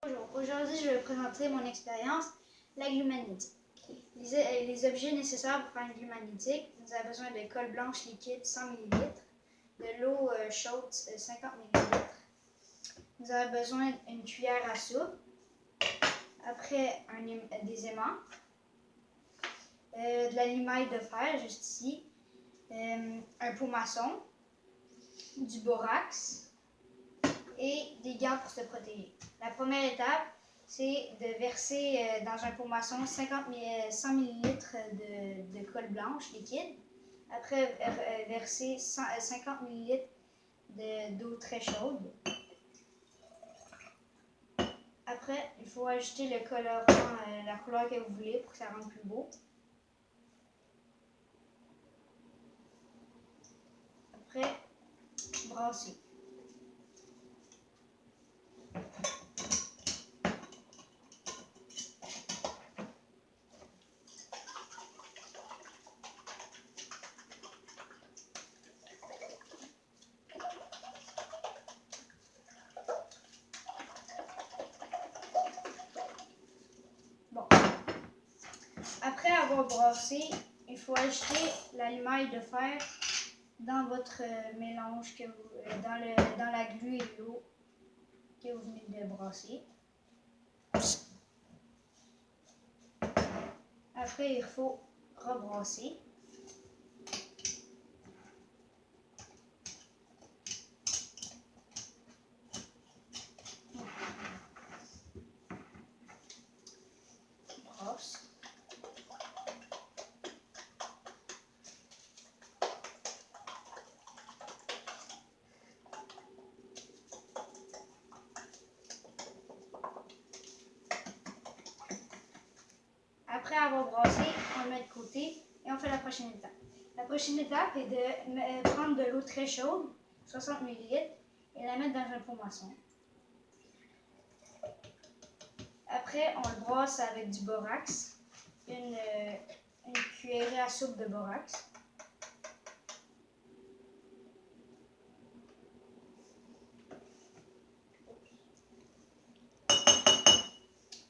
Bonjour, aujourd'hui je vais vous présenter mon expérience, la glue magnétique. Les objets nécessaires pour faire une glue magnétique, vous avez besoin de colle blanche liquide 100 ml, de l'eau chaude 50 ml, vous avez besoin d'une cuillère à soupe, après des aimants, de la limaille de fer juste ici, un pot maçon, du borax et des gants pour se protéger. La première étape, c'est de verser dans un pot maçon 100 ml de colle blanche liquide. Après, verser 50 ml d'eau très chaude. Après, il faut ajouter le colorant, la couleur que vous voulez pour que ça rende plus beau. Après, brasser. Après avoir brassé, il faut ajouter la limaille de fer dans votre mélange, dans la glu et l'eau que vous venez de brasser. Après, il faut rebrasser. Brasse. Après avoir brassé, on le met de côté et on fait la prochaine étape. La prochaine étape est de prendre de l'eau très chaude, 60 ml, et la mettre dans un pot maçon. Après, on le brasse avec du borax, une cuillerée à soupe de borax.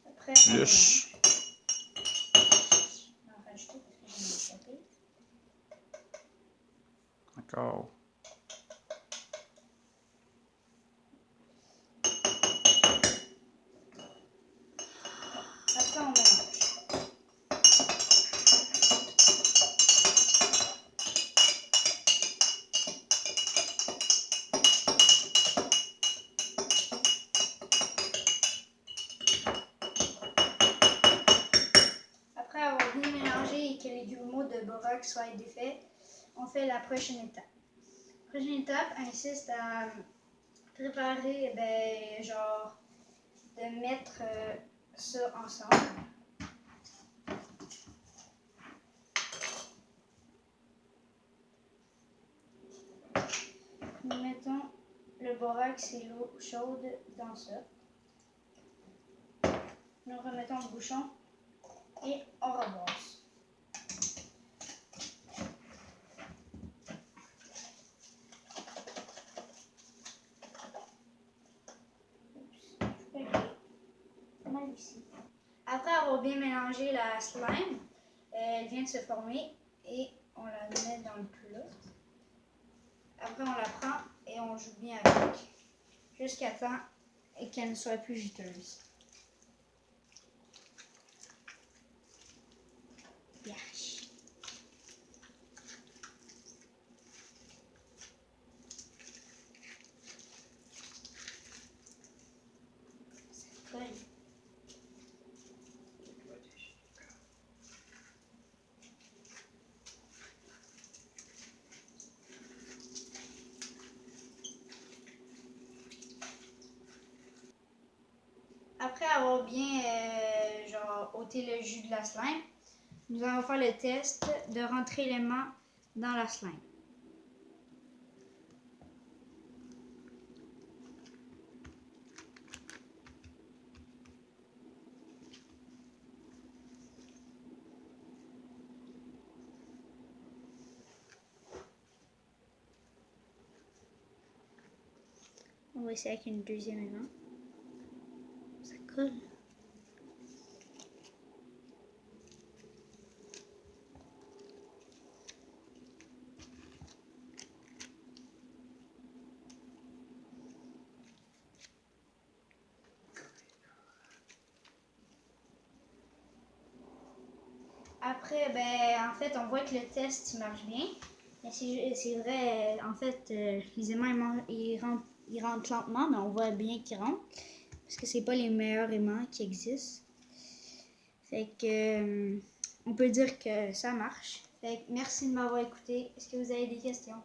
Après, on mélange. On va rajouter parce que j'ai échappé. D'accord. Après, on mélange. Après avoir bien mélangé et que les grumeaux de borax soient défaits, on fait la prochaine étape. La prochaine étape insiste à préparer, de mettre ça ensemble. Nous mettons le borax et l'eau chaude dans ça. Nous remettons le bouchon et on rebrasse. Mal ici. Après avoir bien mélangé la slime, elle vient de se former et on la met dans le plat. Après, on la prend et on joue bien avec jusqu'à temps qu'elle ne soit plus juteuse. Yes. C'est colle. Après avoir bien ôté le jus de la slime, nous allons faire le test de rentrer l'aimant dans la slime. On va essayer avec une deuxième aimant. Ça rentre. Après, ben, en fait, on voit que le test marche bien. Mais c'est vrai, en fait, les aimants, ils rentrent lentement, mais on voit bien qu'ils rentrent. Parce que c'est pas les meilleurs aimants qui existent. Fait que, on peut dire que ça marche. Fait que merci de m'avoir écouté. Est-ce que vous avez des questions?